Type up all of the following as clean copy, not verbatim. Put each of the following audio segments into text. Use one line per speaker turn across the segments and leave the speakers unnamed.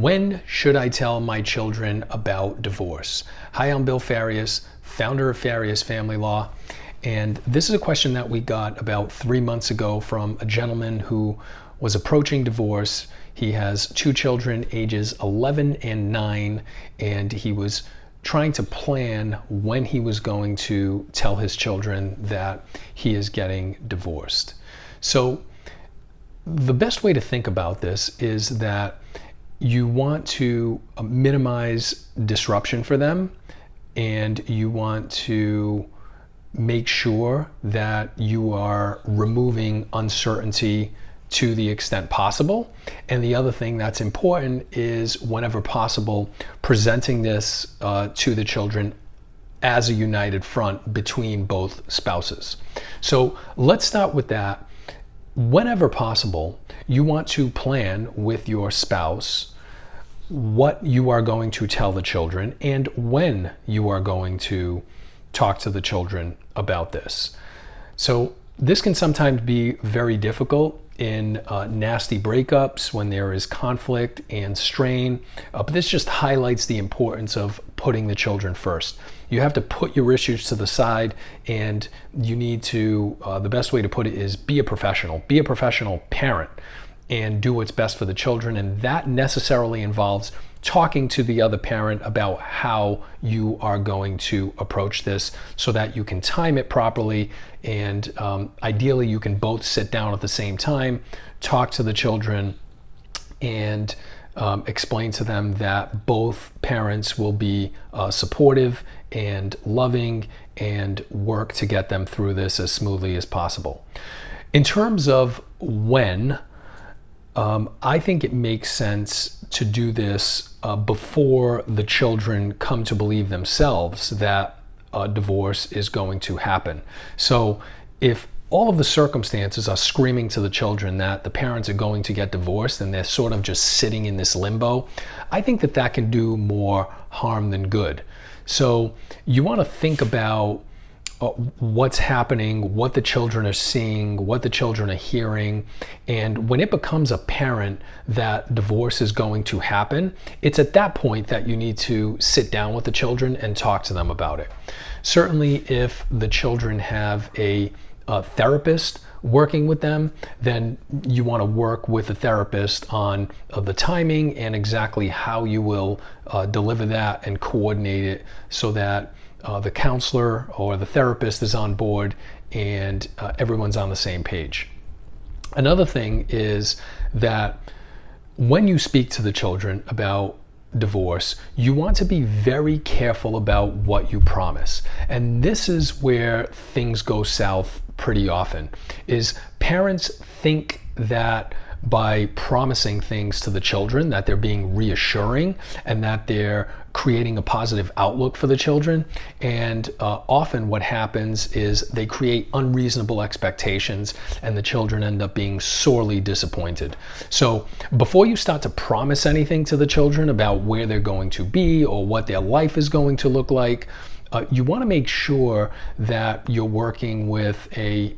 When should I tell my children about divorce? Hi, I'm Bill Farias, founder of Farias Family Law. And this is a question that we got about 3 months ago from a gentleman who was approaching divorce. He has 2 children, ages 11 and 9, and he was trying to plan when he was going to tell his children that he is getting divorced. So the best way to think about this is that you want to minimize disruption for them, and you want to make sure that you are removing uncertainty to the extent possible. And the other thing that's important is, whenever possible, presenting this to the children as a united front between both spouses. So let's start with that. Whenever possible, you want to plan with your spouse what you are going to tell the children and when you are going to talk to the children about this. So this can sometimes be very difficult in nasty breakups, when there is conflict and strain, but this just highlights the importance of putting the children first. You have to put your issues to the side, and you need to, the best way to put it is, be a professional parent and do what's best for the children. And that necessarily involves talking to the other parent about how you are going to approach this, so that you can time it properly. And ideally, you can both sit down at the same time, talk to the children, and explain to them that both parents will be supportive and loving and work to get them through this as smoothly as possible. In terms of when, I think it makes sense to do this before the children come to believe themselves that a divorce is going to happen. So if all of the circumstances are screaming to the children that the parents are going to get divorced, and they're sort of just sitting in this limbo, I think that that can do more harm than good. So you want to think about what's happening, what the children are seeing, what the children are hearing. And when it becomes apparent that divorce is going to happen, it's at that point that you need to sit down with the children and talk to them about it. Certainly, if the children have a therapist working with them, then you want to work with the therapist on the timing and exactly how you will deliver that and coordinate it, so that the counselor or the therapist is on board and everyone's on the same page. Another thing is that when you speak to the children about divorce, you want to be very careful about what you promise. And this is where things go south pretty often, is parents think that by promising things to the children that they're being reassuring and that they're creating a positive outlook for the children. And often what happens is they create unreasonable expectations, and the children end up being sorely disappointed. So before you start to promise anything to the children about where they're going to be or what their life is going to look like, you want to make sure that you're working with a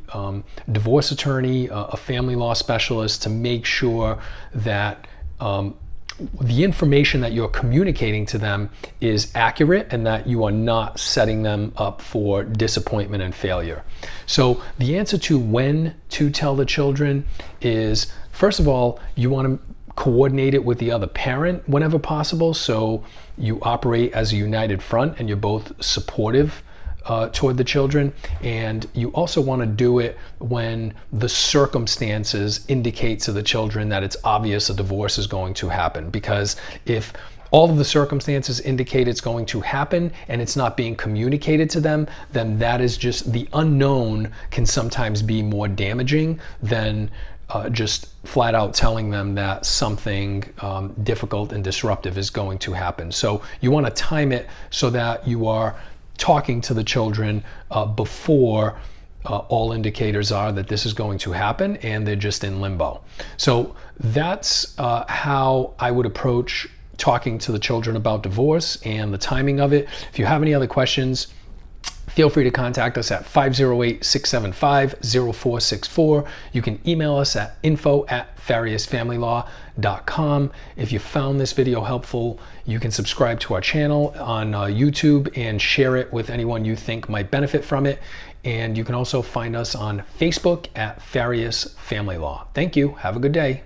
divorce attorney, a family law specialist, to make sure that the information that you're communicating to them is accurate and that you are not setting them up for disappointment and failure. So the answer to when to tell the children is, first of all, you want to coordinate it with the other parent whenever possible, so you operate as a united front and you're both supportive toward the children. And you also want to do it when the circumstances indicate to the children that it's obvious a divorce is going to happen. Because if all of the circumstances indicate it's going to happen and it's not being communicated to them, then that is just, the unknown can sometimes be more damaging than just flat out telling them that something difficult and disruptive is going to happen. So you want to time it so that you are talking to the children before all indicators are that this is going to happen and they're just in limbo. So that's how I would approach talking to the children about divorce and the timing of it. If you have any other questions, Feel free to contact us at 508-675-0464. You can email us at info@fariasfamilylaw.com. If you found this video helpful, you can subscribe to our channel on YouTube and share it with anyone you think might benefit from it. And you can also find us on Facebook at Farias Family Law. Thank you. Have a good day.